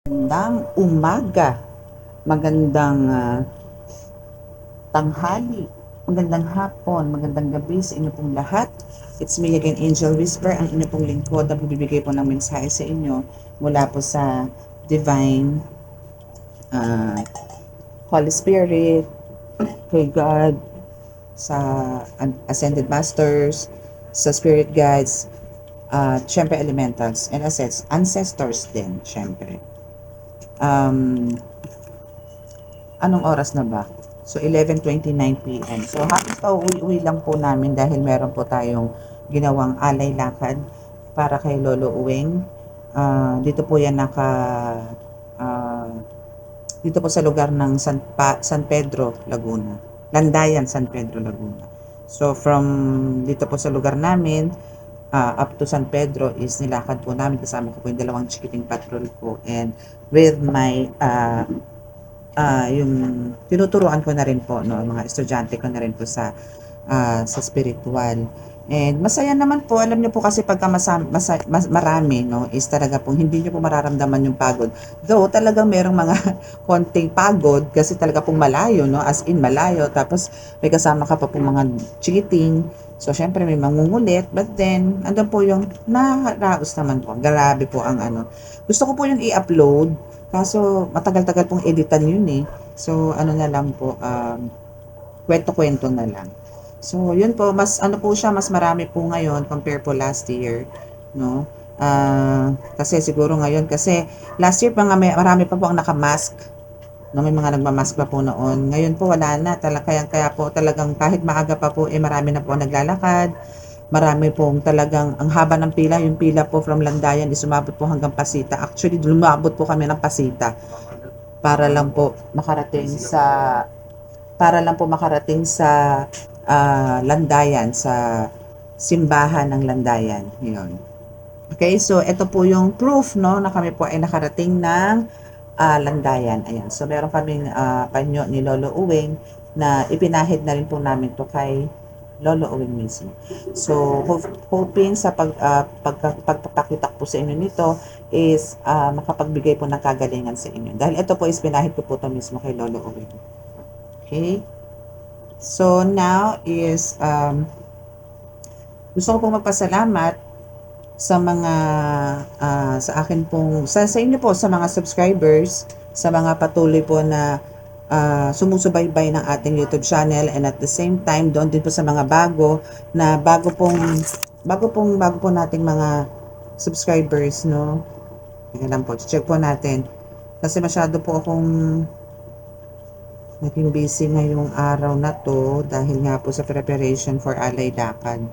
Magandang umaga, magandang tanghali, magandang hapon, magandang gabi sa inyo pong lahat. It's me again, Angel Whisper, ang inyo pong lingkod na magbibigay po ng mensahe sa inyo mula po sa Divine uh, Holy Spirit, kay God, sa Ascended Masters, sa Spirit Guides, syempre Elementals, and ancestors din, syempre. Anong oras na ba? So, 11:29 PM. So, halos pauwi-uwi lang po namin dahil meron po tayong ginawang alay lakad para kay Lolo Uweng. Dito po yan ah, dito po sa lugar ng San Pedro, Laguna. Landayan, San Pedro, Laguna. So, from dito po sa lugar namin, up to San Pedro is nilakad po namin, kasama ko po yung dalawang chikiting patrol ko and with my yung tinuturuan ko na rin po, no, mga estudyante ko na rin po sa spiritual. And masaya naman po, alam niyo po kasi pagka marami, no, is talaga po hindi niyo po mararamdaman yung pagod. Though talagang merong mga konting pagod kasi talaga pong malayo, no, as in malayo. Tapos may kasama ka pa pong mga cheating. So syempre may mangungulit, but then andun po yung nakaraos naman po. Grabe po ang ano. Gusto ko po yung i-upload kaso matagal-tagal pong editan yun eh. So ano na lang po, kwento-kwento na lang. So, yun po, mas ano po siya, mas marami po ngayon compare po last year, no? Kasi siguro ngayon, kasi last year pa nga marami pa po ang nakamask, no? May mga nagmamask pa po noon. Ngayon po wala na, kaya po talagang kahit maaga pa po, marami na po ang naglalakad, marami pong talagang, ang haba ng pila, yung pila po from Landayan is umabot po hanggang Pasita. Actually, lumabot po kami ng Pasita para lang po makarating sa Landayan, sa simbahan ng Landayan. Yun. Okay, so ito po yung proof, no, na kami po ay nakarating ng Landayan. Ayan. So meron kaming panyo ni Lolo Uwing na ipinahid na rin po namin to kay Lolo Uwing mismo. So hoping sa pagpapakitak po sa inyo nito is makapagbigay po ng kagalingan sa inyo. Dahil ito po is pinahid ko po to mismo kay Lolo Uwing. Okay? So now is gusto ko pong magpasalamat sa mga sa akin pong sa inyo po, sa mga subscribers, sa mga patuloy po na sumusubaybay ng ating YouTube channel, and at the same time doon din po sa mga bago po nating mga subscribers, no. Tingnan lang po, check po natin kasi masyado po akong naging busy ngayong araw na to dahil nga po sa preparation for Alay Lakad.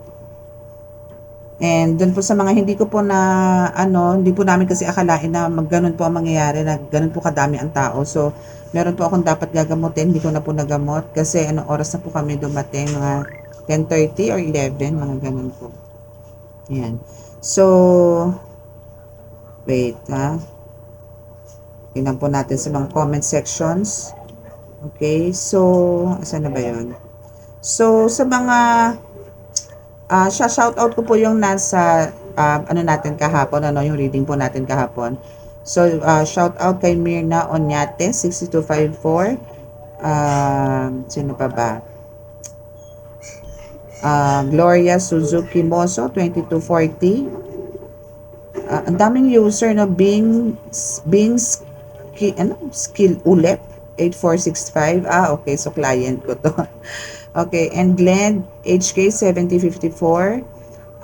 And doon po sa mga hindi ko po hindi po namin kasi akalain na ganun po ang mangyayari, na ganun po kadami ang tao. So, meron po akong dapat gagamutin, hindi ko na po nagamot kasi anong oras na po kami dumating, mga 10:30 or 11, mga ganun po. Ayan. So, wait ha. Tingnan po natin sa mga comment sections. Okay, so, asan na ba yun? So, sa mga shoutout ko po yung nasa natin kahapon, yung reading po natin kahapon. So, shout out kay Mirna Onyate, 6254. Sino pa ba? Gloria Suzuki Moso, 2240. Ang daming user na skill ulit, 8465. Okay, so client ko to. Okay, and Glenn HK 7054,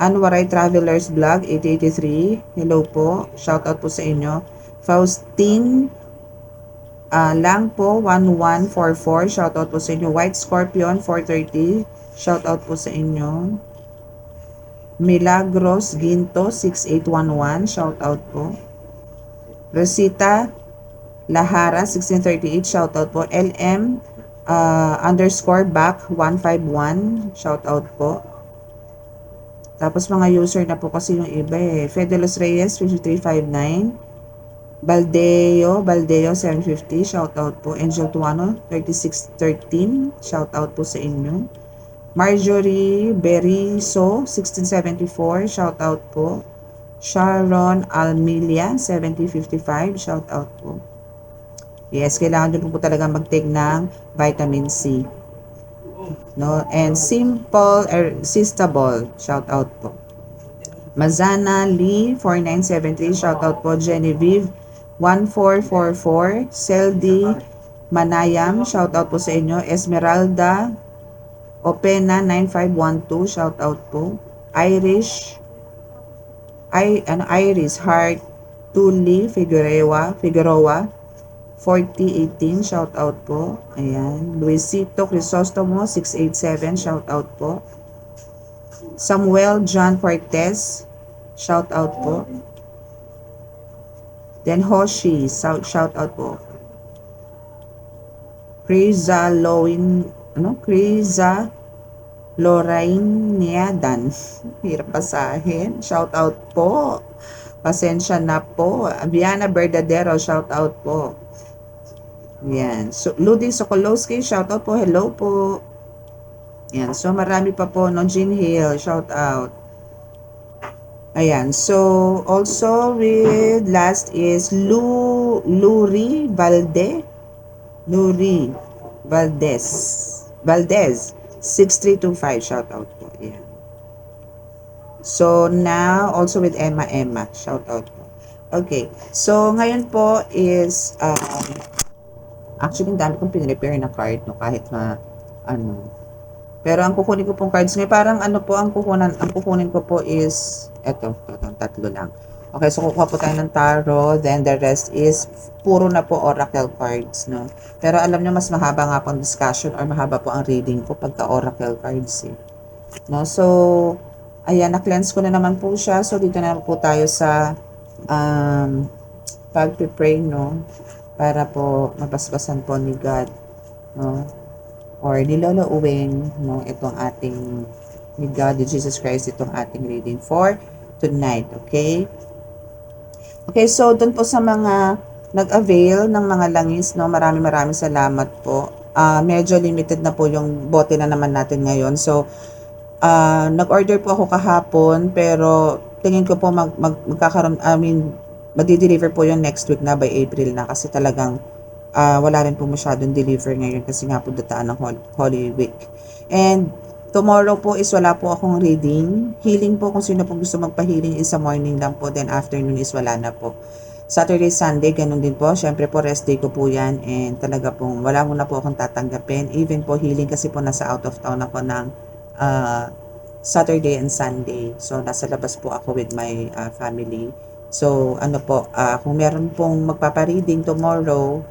Anwaray Travelers Vlog 8083. Hello po, shout out po sa inyo. Faustine lang po 1144, shout out po sa inyo. White Scorpion 430, shout out po sa inyo. Milagros Ginto 6811, shout out po. Rosita Lahara 1638, shout out po. LM underscore back 151, shout out po. Tapos mga user na po kasi yung iba Fedelos Reyes 5359, Baldeo 750, shout out po. Angel Tuano 3613, shout out po sa inyo. Marjorie Beriso 1674, shout out po. Sharon Almilia, 7055, shout out po. Yes, kailangan nyo po talaga mag-take ng vitamin C. No? And Simple Irresistible, shout out po. Mazana Lee, 4973, shout out po. Genevieve, 1444. Seldi Manayam, shout out po sa inyo. Esmeralda Opena, 9512, shout out po. Iris Heart Tuli Figueroa 4018, shout out po. Ayan. Luisito Crisostomo, 687, shout out po. Samuel John Cortez, shout out po. Then Hoshi, shout out po. Kriza Lorraine Dan. Hirap basahin. Shout out po. Pasensya na po. Viana Verdadero, shout out po. Yan. So, Ludi Sokolowski, shout out po. Hello po. Yan. So, marami pa po. No, Jean Hill, shout out. Ayan. So, also with last is Luri Valdez, 6325, shout out po. Ayan. So, now, also with Emma, shout out po. Okay. So, ngayon po is, actually, ang dami kong pinrepair na card, no, kahit na, pero ang kukunin ko pong cards ngayon, parang po, ang kukunin ko po is, eto, tatlo lang. Okay, so kukuha po tayo ng tarot, then the rest is, puro na po oracle cards, no. Pero alam nyo, mas mahaba nga po ang discussion or mahaba po ang reading ko pagka oracle cards, eh. No, so, ayan, na-cleanse ko na naman po siya. So, dito na po tayo sa, pag-pray, no, para po mabasbasan po ni God, no, or ni Lolo Uwing, no, itong ating, ni God, ni Jesus Christ, itong ating reading for tonight, okay? Okay, so dun po sa mga nag-avail ng mga langis, no, maraming salamat po. Medyo limited na po yung bote na naman natin ngayon. So, nag-order po ako kahapon, pero tingin ko po magkakaroon, madi-deliver po yung next week na, by April na, kasi talagang wala rin po masyadong deliver ngayon kasi nga po dataan ng Holy Week. And tomorrow po is wala po akong reading. Healing po, kung sino po gusto magpa-healing is sa morning lang po, then afternoon is wala na po. Saturday, Sunday, ganun din po. Syempre po, rest day ko po yan, and talaga pong wala muna po akong tatanggapin. Even po healing kasi po nasa out of town ako ng Saturday and Sunday. So, nasa labas po ako with my family. So, kung meron pong magpapareading tomorrow,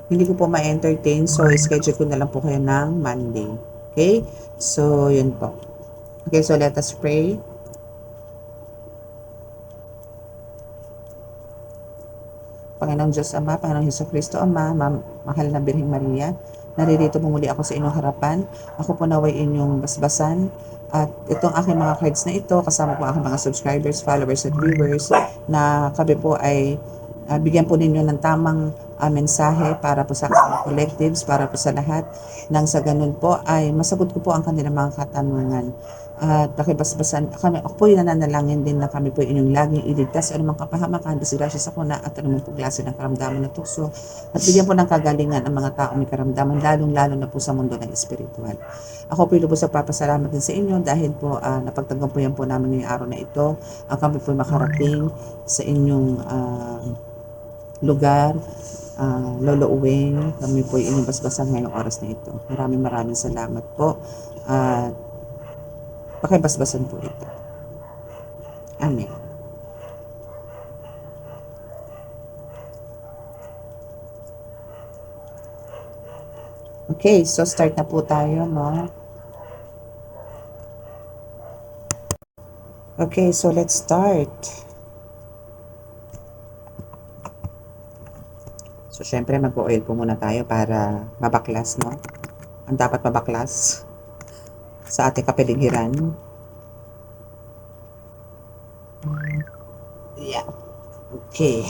hindi ko po ma-entertain. So, schedule ko na lang po kayo ng Monday. Okay? So, yun po. Okay, so let us pray. Panginoong Diyos Ama, Panginoong Hesus Kristo Ama, mahal na Birheng Maria, naririto po muli ako sa inyong harapan. Ako po naway inyong basbasan. At itong aking mga cards na ito, kasama po aking mga subscribers, followers, at viewers, na kami po ay bigyan po ninyo ng tamang mensahe para po sa mga collectives, para po sa lahat, nang sa ganun po ay masagot ko po ang kanilang mga katanungan. At pakibasbasan kami, ako po nananalangin din na kami po inyong laging iligtas sa anumang kapahamakan, disgrasya sa kuna at anumang klase ng karamdaman na tukso, at bigyan po ng kagalingan ang mga taong may karamdaman, lalong-lalo na po sa mundo ng espiritual. Ako po lubos sa papasalamat din sa inyo dahil po napagtagumpayan po namin ngayong araw na ito. Ang kami po makarating sa inyong lugar. Lolo Uwing, kami po inyong basbasan ngayong oras na ito. Maraming salamat po. Pakibasbasan po ito. Amen. Okay, so start na po tayo, no? Okay, so let's start. So, syempre, mag-oil po muna tayo para mabaklas, no? Ang dapat mabaklas sa ating kapaligiran. Yeah. Okay.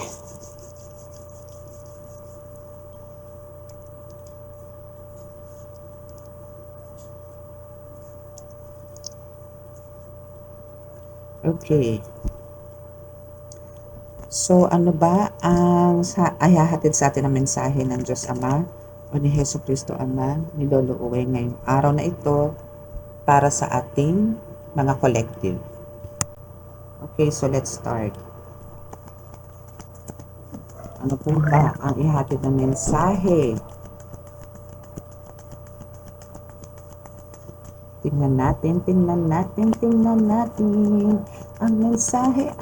Okay. So, ano ba ang ay hahatid sa atin ng mensahe ng Diyos Ama o ni Hesus Kristo Ama ni Lolo Uwe ngayong araw na ito para sa ating mga collective? Okay, so let's start. Ano po ba ang ihatid ng mensahe? Tingnan natin. Ang mensahe.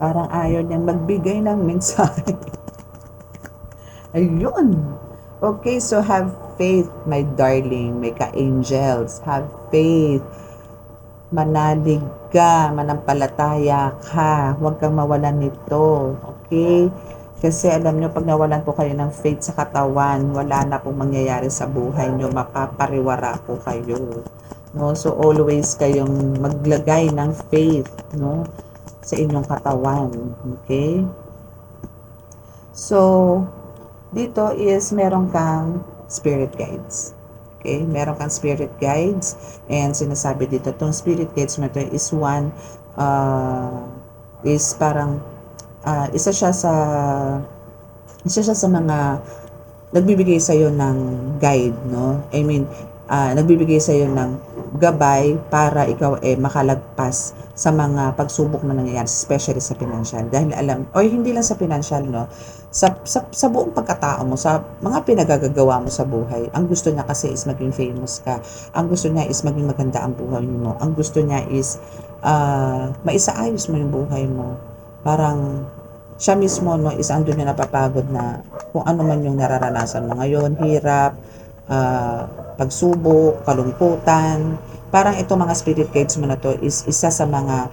Parang ayaw niyang magbigay ng mensahe. Ayun. Okay, so have faith, my darling, my ka-angels. Have faith. Manalig ka, manampalataya ka. Huwag kang mawalan nito. Okay? Kasi alam nyo, pag nawalan po kayo ng faith sa katawan, wala na pong mangyayari sa buhay nyo. Mapapariwara po kayo. No? So, always kayong maglagay ng faith, no? Sa inyong katawan. Okay? So, dito is meron kang spirit guides. Okay? Meron kang spirit guides and sinasabi dito, itong spirit guides mo ito is one is parang isa siya sa mga nagbibigay sa iyo ng guide, no? I mean, nagbibigay sa iyo ng gabay para ikaw makalagpas sa mga pagsubok na nangyayari, especially sa financial. Dahil alam, o hindi lang sa financial, no? Sa buong pagkatao mo, sa mga pinagagagawa mo sa buhay, ang gusto niya kasi is maging famous ka. Ang gusto niya is maging maganda ang buhay mo. Ang gusto niya is maisaayos mo yung buhay mo. Parang siya mismo, no, is andun niya napapagod na kung ano man yung nararanasan mo ngayon, hirap, pagsubok, kalungkutan. Parang itong mga spirit guides mo na to is isa sa mga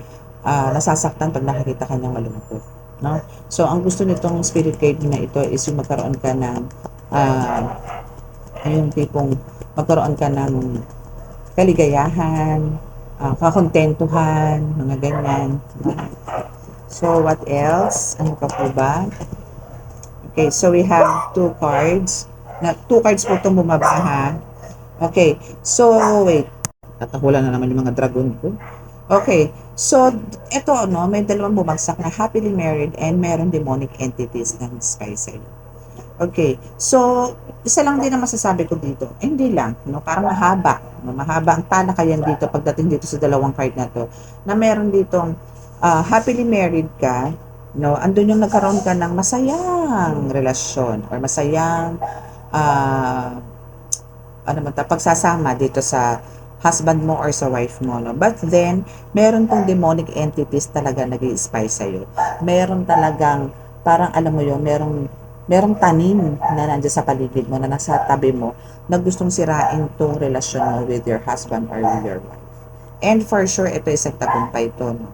nasasaktan pag nakikita ka niyang malungkot. No? So, ang gusto nitong spirit guide na ito is yung magkaroon ka ng yung tipong magkaroon ka ng kaligayahan, kakontentuhan, mga ganyan. So, what else? Ano pa po ba? Okay, so we have 2 cards. 2 cards po itong bumaba, ha? Okay, so, wait. Tatahulan na naman yung mga dragon ko. Okay, so, ito, no, may dalawang bumagsak na happily married and meron demonic entities na spy sa'yo. Okay, so, isa lang din ang masasabi ko dito. Hindi lang, no, parang mahaba. No, mahaba ang talakayan dito pagdating dito sa dalawang card na to, na meron ditong happily married ka, no, andun yung nagkaroon ka ng masayang relasyon or masayang pagsasama dito sa husband mo or sa wife mo, no? But then, meron tong demonic entities talaga nag-i-spy sa'yo. Meron talagang, parang alam mo yun, merong tanim na nandiyan sa paligid mo, na nasa tabi mo, na gustong sirain tong relasyon mo with your husband or with your wife. And for sure, ito isang tagumpay to, no?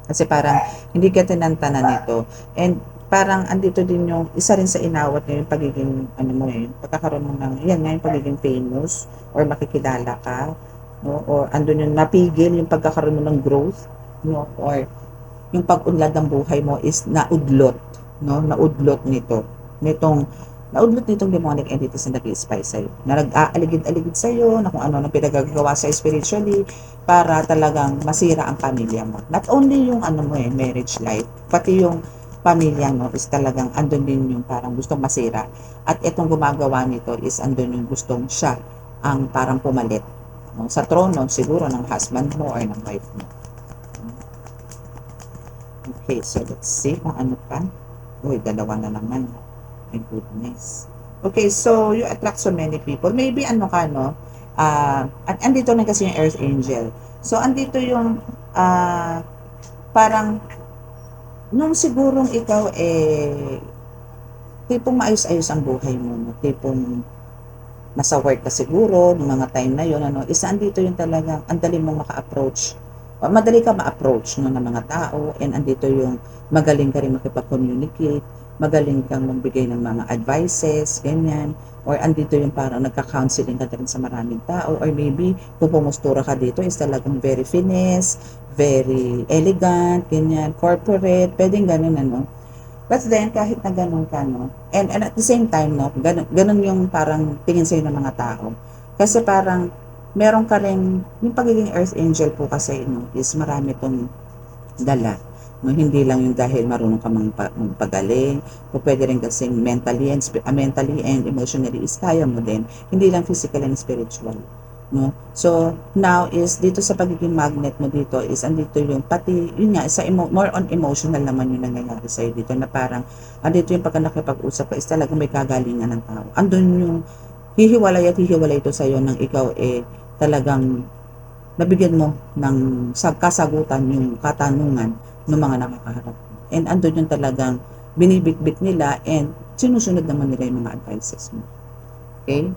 Kasi parang hindi ka tinantanan nito. And parang andito din yung isa rin sa inawat niya yung pagiging pagkakaroon mo ng yan nga yung pagiging famous or makikilala ka, no? Or andun yung napigil yung pagkakaroon mo ng growth, no? Or yung pag-unlad ng buhay mo is naudlot, no? Naudlot nitong demonic entities na nag-i-spy sa'yo, na nag-aaligid-aligid sa'yo, na kung ano na pinagagawa sa spiritually, para talagang masira ang pamilya mo. Not only yung marriage life, pati yung pamilya mo is talagang andun din yung parang gustong masira. At itong gumagawa nito is andun yung gustong siya ang parang pumalit, no? Sa trono siguro ng husband mo or ng wife mo. Okay, so let's see kung ano pa. Uy, dalawa na naman. My goodness. Okay, so you attract so many people. Maybe andito na kasi yung Earth Angel. So, andito yung parang nung sigurong ikaw tipong maayos-ayos ang buhay mo, no? Tipong nasa work ka siguro, ng mga time na yun, isa andito yung talagang ang dali mong maka-approach. Madali ka ma-approach, no, ng mga tao, and andito yung magaling ka rin makipag-communicate, magaling kang magbigay ng mga advices, ganyan, or andito yung parang nagka-counseling ka rin sa maraming tao, or maybe kung pumustura ka dito is talagang very finesse, very elegant, ganyan, corporate, pwedeng ganun, But then, kahit na ganun ka, no, and at the same time, no, ganun yung parang tingin sa'yo ng mga tao. Kasi parang meron ka rin, yung pagiging earth angel po kasi, no, is marami tong dala. No, hindi lang yung dahil marunong ka magpagaling, o pwede rin kasing mentally and emotionally is kaya mo din, hindi lang physical and spiritual. No? So, now is dito sa pagiging magnet mo dito is andito yung pati, yun nga, more on emotional naman yung nangyayari sa'yo dito na parang, andito yung pagka nakipag-usap ka is talagang may kagalingan ng tao. Andun yung hihiwalay ito sa'yo nang ikaw talagang nabigyan mo ng kasagutan yung katanungan ng mga nakakaharap. And andun yung talagang binibitbit nila and sinusunod naman nila yung mga advices mo. Okay?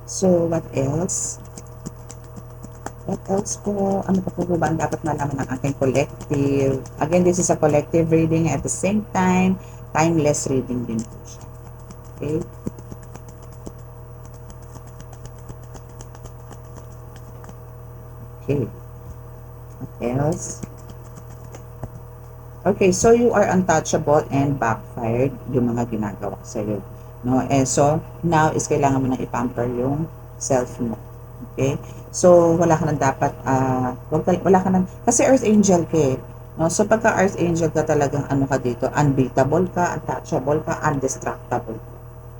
So, what else? What else po? Ano pa po ba ang dapat malaman ng aking collective? Again, this is a collective reading at the same time, timeless reading din po siya. Okay? Okay. What else? Okay, so you are untouchable and backfired yung mga ginagawa sa'yo. No? And so, now is kailangan mo nang ipamper yung self mo. Okay? So, wala ka nang dapat, wala ka nang, kasi Earth Angel ka eh. No? So, pagka Earth Angel ka talagang ano ka dito, unbeatable ka, untouchable ka, undistractable.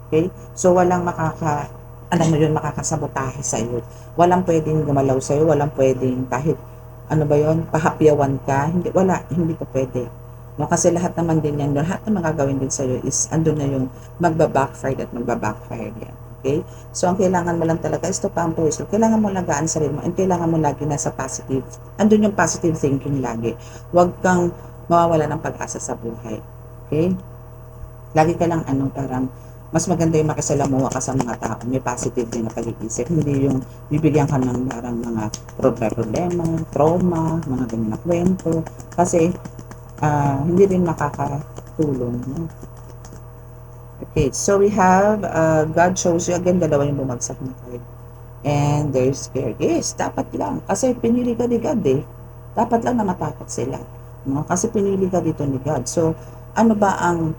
Okay? So, walang alam mo yun, makakasabotahe sa'yo. Walang pwedeng gumalaw sa'yo, walang pwedeng kahit, ano ba yun, pahapyawan ka, hindi ko pwede. No, kasi lahat naman din yan, lahat ng magagawin din sa'yo is, andun na yung magbabackfire at magbabackfire yan. Okay? So, ang kailangan mo lang talaga is to pamper yourself. Kailangan mo lagaan sarili mo and kailangan mo lagi nasa positive. Andun yung positive thinking lagi. Huwag kang mawawala ng pag-asa sa buhay. Okay? Lagi ka lang parang mas maganda yung makisalamuha ka sa mga tao. May positive din na pag-iisip. Hindi yung bibigyan ka ng parang mga problema, trauma, mga ganyan na kwento. Kasi hindi rin makakatulong. No? Okay, so we have God shows you. Again, dalawa yung bumagsak na card. And they're scared. Yes, dapat lang. Kasi pinili ka ni God eh. Dapat lang na matakot sila. No? Kasi pinili ka dito ni God. So, ano ba ang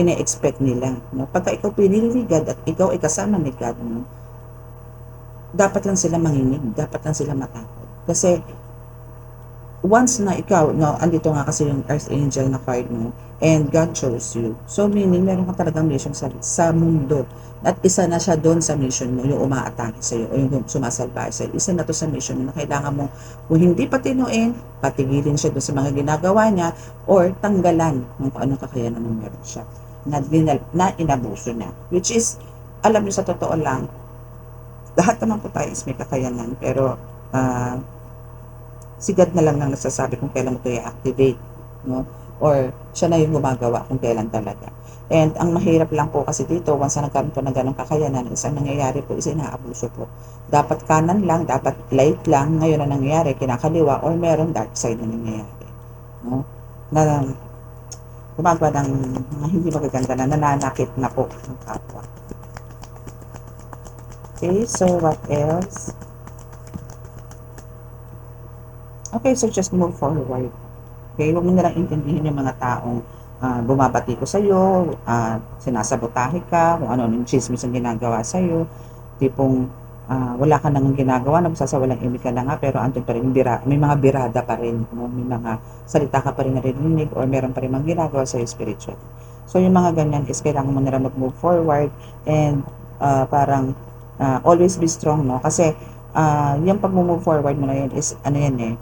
ine-expect nila? No? Pagka ikaw pinili ni God at ikaw ay kasama ni God, no? Dapat lang sila manginig. Dapat lang sila matakot. Kasi, once na ikaw, no, andito nga kasi yung Earth Angel na card mo, and God chose you. So, meaning, meron ka talagang mission sa mundo. At isa na siya doon sa mission mo, yung umaatake sa'yo, o yung sumasalbahe sa'yo. Isa na to sa mission mo na kailangan mo, kung hindi patinuin, patigilin siya doon sa mga ginagawa niya, or tanggalan kung anong kakayanan ng meron siya. Na inabuso na. Which is, alam niyo sa totoo lang, lahat naman po tayo is may kakayanan, pero, si God na lang nang nagsasabi kung kailan mo ito i-activate, no? Or siya na yung gumagawa kung kailan talaga. And ang mahirap lang po kasi dito, once na nagkaroon po ng ganong kakayanan, is ang nangyayari po is inaabuso po. Dapat kanan lang, dapat light lang, ngayon na nangyayari, kinakaliwa, or meron dark side na nangyayari. No? Na gumagawa ng mga hindi magaganda na nananakit na po ng kapwa. Okay, so what else? Okay, so just move forward. Okay, huwag mo nalang intindihin yung mga taong bumabati ko sa'yo, sinasabotahe ka, kung ano yung chismis ang ginagawa sa'yo, tipong wala ka nang ginagawa, nagsasawalang imig ka na nga, pero andun pa rin, may mga birada pa rin, no? May mga salita ka pa rin narinig, or meron pa rin mga ginagawa sa'yo spiritual. So, yung mga ganyan is kailangan mo na lang mag-move forward, and parang always be strong, no? Kasi, yung pag-move forward mo na yun is,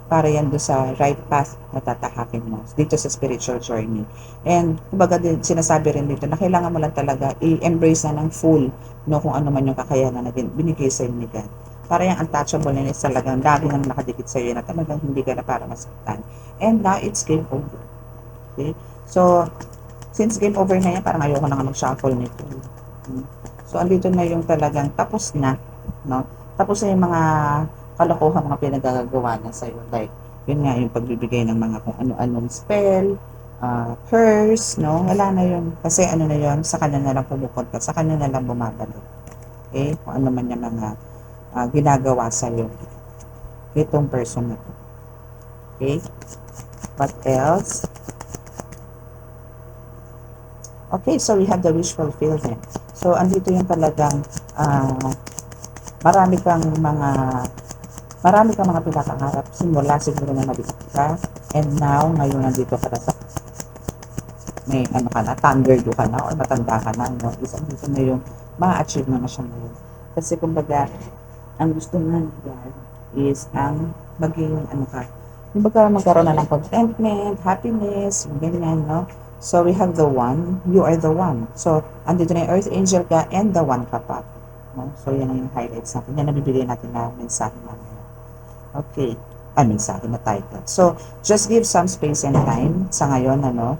para yan doon sa right path na tatahakin mo, dito sa spiritual journey. And, kumbaga din, sinasabi rin dito na kailangan mo lang talaga i-embrace na ng full, no, kung ano man yung kakayanan na binigay sa ni God. Para yung untouchable na is talagang lagi nang nakadikit sa iyo na talagang hindi ka na para masaktan. And now, it's game over. Okay? So, since game over na yan, parang ayoko na nga mag-shuffle nito. So, andito na yung talagang tapos na, no? Tapos na yung mga kalokohan, mga pinagagawa niya sa'yo. Like, yun nga, yung pagbibigay ng mga kung ano-anong spell, curse, no? Wala na yun. Kasi ano na yun, sa kanya na lang pumupunta, sa kanya na lang bumabalik. Okay? Kung ano man yung mga ginagawa sa'yo. Itong person na to. Okay? What else? Okay, so we have the wish fulfillment. So, andito yung talagang marami kang mga pinapangarap simula siguro na maliit ka, and now ngayon nandito ka na sa may ano ka na, thunder ka na or matanda ka na, no? Isang dito na yung ma-achieve mo na siya ngayon. Kasi kumbaga, ang gusto nga ni God is ang maging ano ka, kumbaga magkaroon na ng contentment, happiness, yung ganyan, no? So we have the one, you are the one. So andito na yung earth angel ka and the one ka pa. No? So yan ang yung highlights natin. Yan ang bibigyan natin na mensahe namin. Okay. Mensahe na title. So, just give some space and time sa ngayon, ano,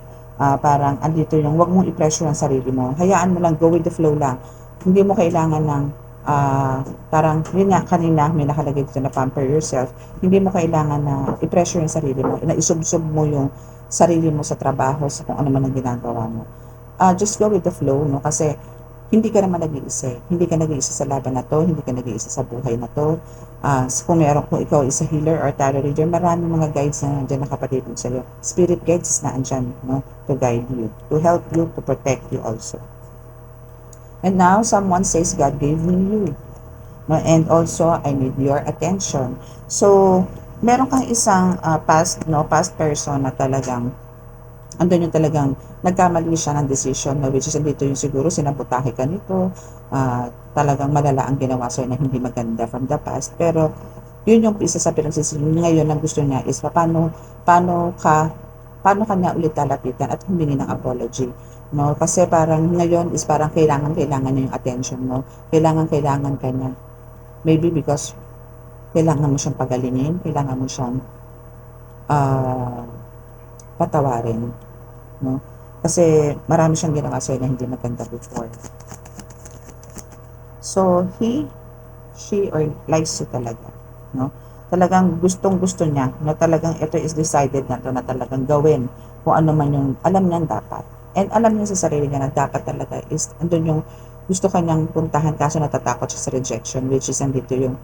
parang andito yung, wag mong i-pressure ang sarili mo. Hayaan mo lang, go with the flow lang. Hindi mo kailangan ng, parang, yun nga, kanina, may nakalagay dito na pamper yourself. Hindi mo kailangan na i-pressure yung sarili mo, na isubsob mo yung sarili mo sa trabaho, sa kung ano man ang ginagawa mo. Just go with the flow, no? Kasi, hindi ka naman nag-iisa. Hindi ka nag-iisa sa laban na to, hindi ka nag-iisa sa buhay na to. Kung ikaw is a healer or tarot reader, maraming mga guides na nandiyan nakapatibig sa'yo. Spirit guides na andyan, no? To guide you, to help you, to protect you also. And now, someone says, God gave me you. No? And also, I need your attention. So, meron kang isang past person na talagang andun yung talagang nagkamali siya ng decision, no, which is dito yung siguro sinabotahe ka nito, talagang malala ang ginawa sa'yo na hindi maganda from the past, pero yun yung isa sa pinagsisiling ngayon ang gusto niya is paano ka niya ulit lalapitan at humingi ng apology, no, kasi parang ngayon is parang kailangan niya yung attention mo, kailangan ka niya, maybe because kailangan mo siyang pagalingin, kailangan mo siyang patawarin, no? Kasi marami siyang ginawa sa'yo na hindi maganda before. So, she, or likes you talaga, no? Talagang gustong-gusto niya, no? Talagang ito is decided na to na talagang gawin kung ano man yung alam niya dapat. And alam niya sa sarili niya na dapat talaga is andun yung gusto kanyang puntahan kaso natatakot siya sa rejection, which is andito yung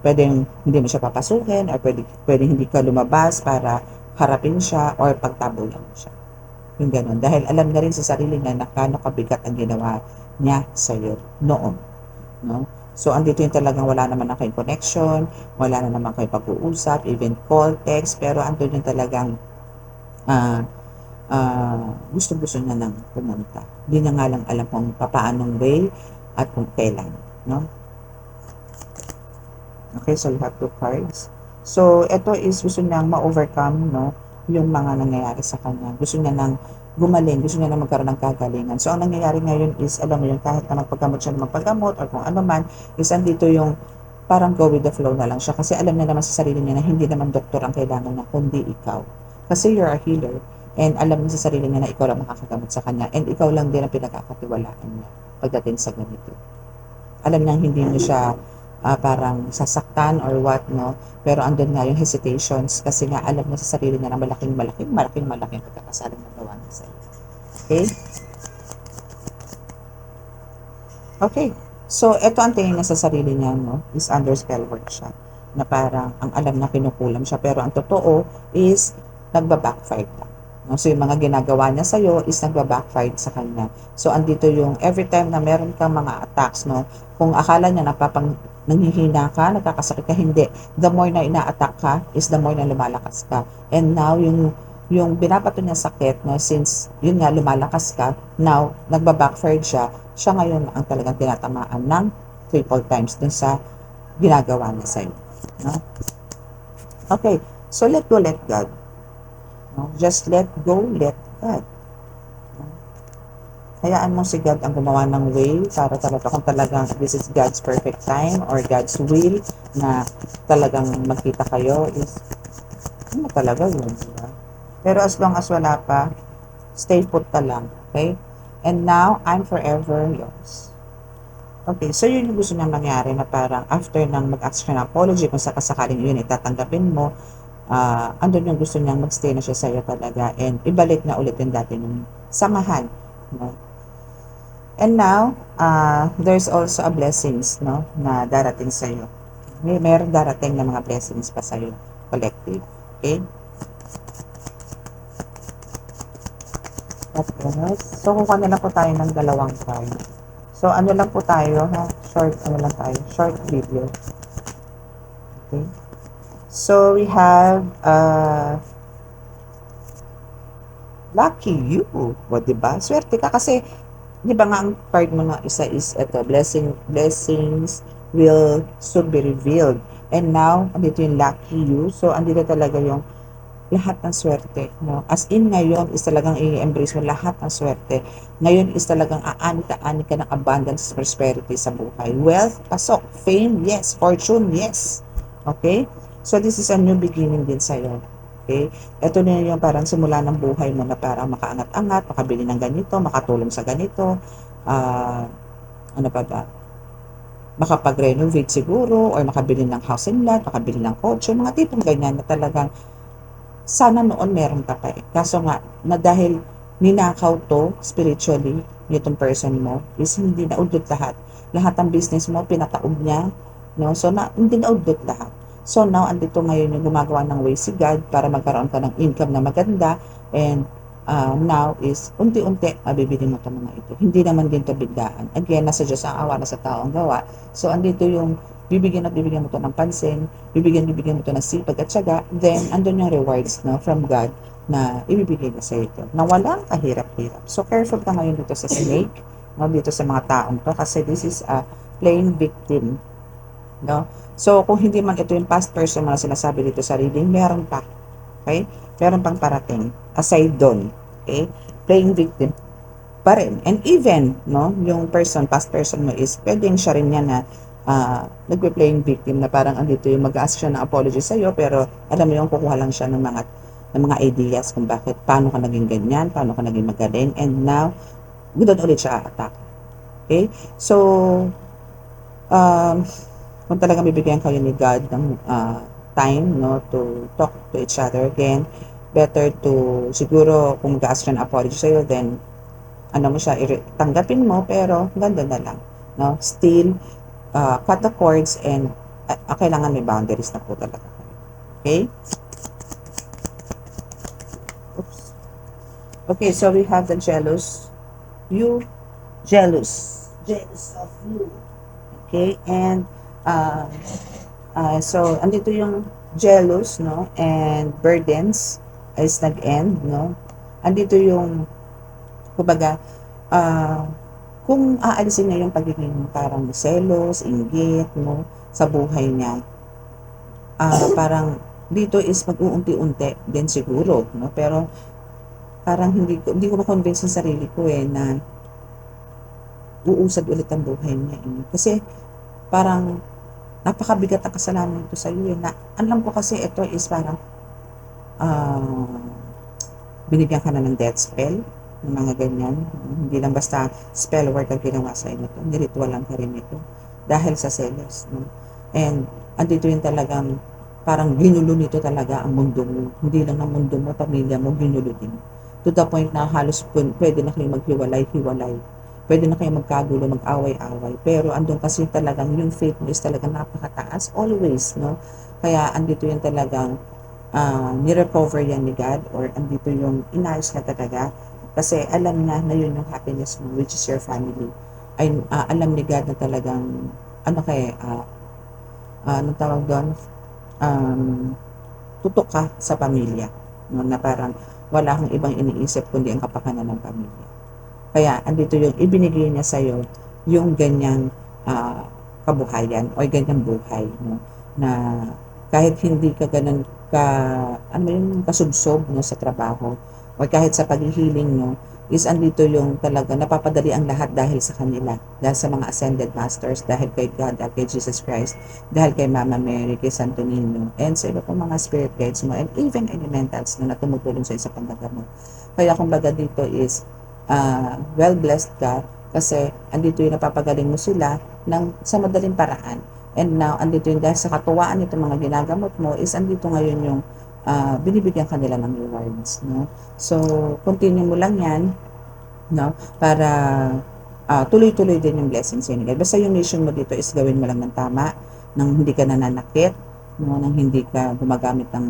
pwedeng hindi mo siya papasukin or pwedeng hindi ka lumabas para harapin siya or pagtabulan mo siya. Yung gano'n. Dahil alam na rin sa sarili niya na gaano kabigat ang ginawa niya sa'yo noon. No? So, andito yung talagang wala naman na kayong connection, wala na naman kayong pag-uusap, even call, text, pero andun yung talagang gusto-gusto niya nang pumunta. Hindi niya nga lang alam kung papaanong way at kung kailan. No? Okay, so you have 2 cards. So, ito is gusto niyang ma-overcome, no, yung mga nangyayari sa kanya. Gusto niya nang gumaling, gusto niya nang magkaroon ng kagalingan. So, ang nangyayari ngayon is, alam mo yun, kahit na magpagamot siya ng magpagamot or kung ano man, is andito yung parang go with the flow na lang siya. Kasi alam niya naman sa sarili niya na hindi naman doktor ang kailangan niya, kundi ikaw. Kasi you're a healer. And alam niya sa sarili niya na ikaw lang makakagamot sa kanya. And ikaw lang din ang pinagkakatiwalaan niya pagdating sa ganito. Alam niya hindi mo siya parang sasaktan or what, no? Pero andun nga yung hesitations kasi nga alam niya sa sarili niya na malaking pagkakasalang nagawa niya sa'yo. Okay? Okay. So, ito ang tingin niya sa sarili niya, no? Is under spell work siya. Na parang ang alam na kinukulam siya. Pero ang totoo is nagba-backfire lang. No? So, yung mga ginagawa niya sa'yo is nagba-backfire sa kanya. So, andito yung every time na meron kang mga attacks, no? Kung akala niya nanghihina ka, nagkakasakit ka, hindi. The more na ina-attack ka, is the more na lumalakas ka. And now, yung binabato niya sakit, no, since yun nga, lumalakas ka, now, nagba-backfire siya ngayon ang talagang tinatamaan ng triple times dun sa ginagawa niya sa'yo. No? Okay, so let go, let God. No? Just let go, let God. Hayaan mo si God ang gumawa ng way para talaga kung talagang this is God's perfect time or God's will na talagang magkita kayo is ano talaga yun, diba? Pero as long as wala pa, stay put ka lang, okay? And now, I'm forever yours. Okay, so yun yung gusto niya mangyari na parang after ng mag-ask siya ng apology, kung sakasakaling yun itatanggapin mo, andun yung gusto niyang magstay na siya sa'yo talaga and ibalik na ulit yung dati ng samahan. No? And now, there's also a blessings, no, na darating sa iyo. Meron darating na mga blessings pa sa iyo, collective. Okay? So, kukuha na lang po tayo ng dalawang card. So, ano lang po tayo, ha? Short, ano lang tayo? Short video. Okay. So, we have, lucky you. O, diba? Swerte ka kasi, di ba nga ang card mo na isa is ito, blessings will soon be revealed. And now, andito yung lucky you. So, andito talaga yung lahat ng swerte, no? As in ngayon is talagang i-embrace mo lahat ng swerte. Ngayon is talagang aani ka ng abundance, prosperity sa buhay. Wealth, pasok. Fame, yes. Fortune, yes. Okay? So this is a new beginning din sa'yo. Okay? Ito na yung parang simula ng buhay mo na parang makaangat-angat, makabili ng ganito, makatulong sa ganito, ano pa ba? Makapag-renovate siguro, or makabili ng house and lot, makabili ng kotse, mga tipong ganyan na talagang sana noon meron ka pa eh. Kaso nga, na dahil ninakaw to spiritually, itong person mo, is hindi naudot lahat. Lahat ng business mo, pinataob niya. No? So, hindi naudot lahat. So, now, andito ngayon yung gumagawa ng way si God para magkaroon ka ng income na maganda. And now is, unti-unti, mabibili mo itong mga ito. Hindi naman din ito biglaan. Again, nasa Diyos ang awa, nasa tao ang gawa. So, andito yung bibigyan mo to ng pansin, bibigyan mo to ng sipag at syaga, then andun yung rewards, no, from God na ibibigay na sa ito, na walang kahirap-hirap. So careful ka ngayon dito sa snake, no, dito sa mga taong to, kasi this is a playing victim, no. So kung hindi man ito yung past person na sinasabi dito sa reading, meron pa, okay, meron pang parating aside doon, okay, playing victim pa rin. And even, no, yung past person mo is, pwedeng siya rin yan na nagpe-playing victim na parang andito yung mag-ask siya ng apology sa'yo, pero alam mo yung kukuha lang siya ng mga ideas kung bakit, paano ka naging ganyan, paano ka naging magaling, and now, doon ulit siya attack. Okay? So, um, kung talagang bibigyan kayo ni God ng time, no, to talk to each other again, better to, siguro, kung mag-ask siya ng apology sa'yo, then ano mo siya, tanggapin mo, pero ganda na lang. No? Still, cut the cords and kailangan may boundaries na po talaga. Okay? Oops. Okay, so we have the jealous. You, jealous. Jealous of you. Okay, and so, andito yung jealous, no? And burdens is nag-end, no? Andito yung kumbaga, kung aalisin niya yung pagiging parang selos, inggit, no, sa buhay niya, parang dito is mag-uunti-unti din siguro, no, pero parang hindi ko ma-convince sa sarili ko eh na uusad ulit ang buhay niya eh. Kasi parang napakabigat ang kasalanan nito sa iyo eh, na alam ko kasi ito is parang binigyan ka na ng death spell, ng mga ganyan. Hindi lang basta spell work ang ginawa sa inyo to. Ritual lang ka rin ito. Dahil sa selos. No? And andito yung talagang parang ginulo nito talaga ang mundo mo. Hindi lang ang mundo mo, pamilya mo, ginulo din. To the point na halos pwede na kayo maghiwalay-hiwalay. Pwede na kayo magkagulo, mag-away-away. Pero andun kasi talagang yung faith mo is talagang napakataas always. No? Kaya andito yung talagang ni-recover yan ni God, or andito yung inayos na talaga kasi alam na yun yung happiness mo, which is your family. Ay, alam ni God na talagang ano kaya anong tawag doon, tutok ka sa pamilya, no, na parang wala kang ibang iniisip kundi ang kapakanan ng pamilya. Kaya andito yung ibinigay niya sa'yo yung ganyang kabuhayan o ganyang buhay, no, na kahit hindi ka ganun ka, ano yung kasubsob, no, sa trabaho, o kahit sa paghihiling, no, is andito yung talaga napapadali ang lahat dahil sa kanila, dahil sa mga ascended masters, dahil kay God, dahil kay Jesus Christ, dahil kay Mama Mary, kay Santo Niño, and sa iba pong mga spirit guides mo, and even elementals na tumutulong sa isa panggagamot. Kaya kumbaga dito is well blessed ka kasi andito yung napapagaling mo sila sa madaling paraan. And now, andito yung dahil sa katuwaan nito mga ginagamot mo is andito ngayon yung binibigyan kanila ng rewards, no? So, continue mo lang yan, no? Para tuloy-tuloy din yung blessings yun. Basta yung mission mo dito is gawin mo lang ng tama, nang hindi ka nananakit, no? Nang hindi ka gumagamit ng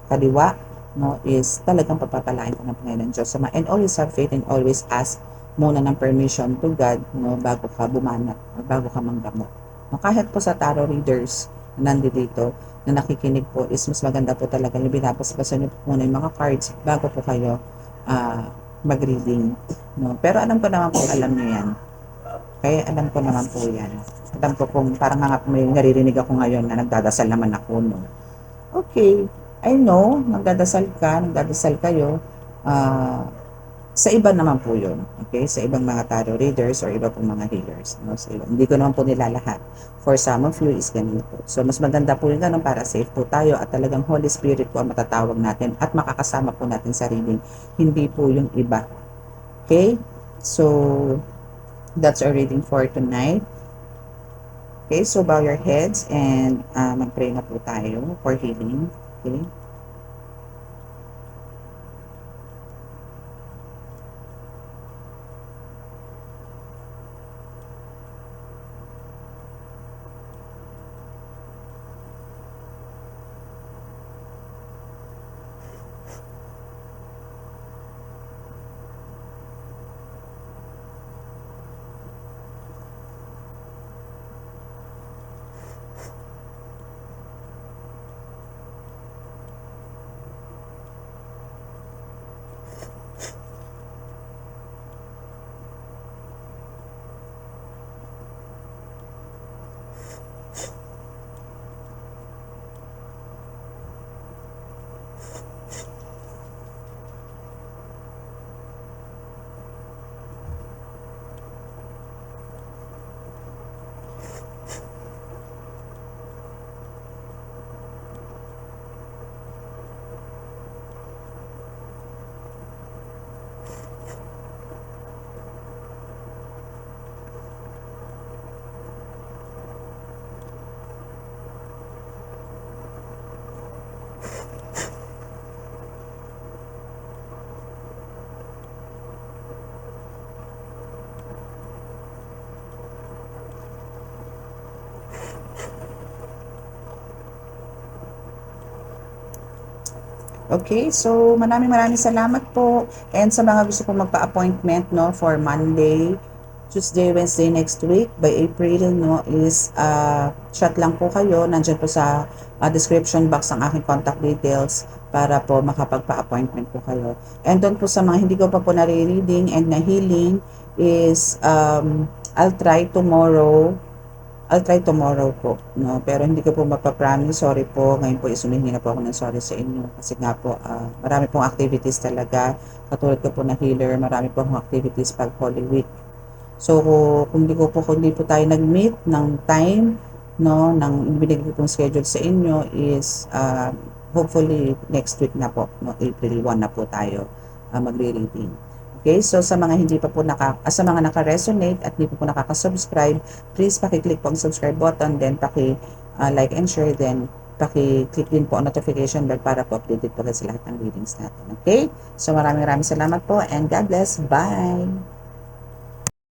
kaliwa, no? Is talagang papapalain ka ng Panginoon Diyos. And always have faith and always ask muna ng permission to God, no, bago ka bumanat o bago ka manggamot. No, kahit po sa tarot readers na nandito na nakikinig po, is mas maganda po talaga yung binabasbasan niyo po muna yung mga cards bago po kayo mag-reading. No? Pero alam ko naman po, alam niyo yan. Kaya alam ko naman po yan. Alam ko kung parang nga may naririnig ako ngayon na nagdadasal naman ako. No? Okay, I know, nagdadasal kayo. Sa iba naman po yun. Okay? Sa ibang mga tarot readers or iba pong mga healers. No? Sa iba. Hindi ko naman po nilalahat. For some of you is ganun po. So, mas maganda po yung ganun para safe po tayo at talagang Holy Spirit po ang matatawag natin at makakasama po natin sa reading. Hindi po yung iba. Okay? So, that's our reading for tonight. Okay, so bow your heads and mag-pray na po tayo for healing. Okay? Okay, so maraming salamat po. And sa mga gusto pong magpa-appointment no for Monday, Tuesday, Wednesday next week by April no is chat lang po kayo. Nandiyan po sa description box ang aking contact details para po makapagpa-appointment po kayo. And doon po sa mga hindi ko pa po nare-reading and na-healing is I'll try tomorrow po, no? Pero hindi ko po mapapromise, sorry po. Ngayon po isumihingi na po ako ng sorry sa inyo kasi nga po marami pong activities talaga. Katulad ko po na healer, marami po akong activities pag Holy Week. So kung hindi po tayo nag-meet ng time, no, ng binigay ko pong schedule sa inyo is hopefully next week na po, no, April 1 na po tayo magre-reading. Okay, so sa mga hindi pa po sa mga naka-resonate at hindi po nakaka-subscribe, please paki-click po ang subscribe button, then like and share, then paki-click din po ang notification bell para po updated po sa lahat ng readings natin. Okay? So maraming salamat po and God bless. Bye!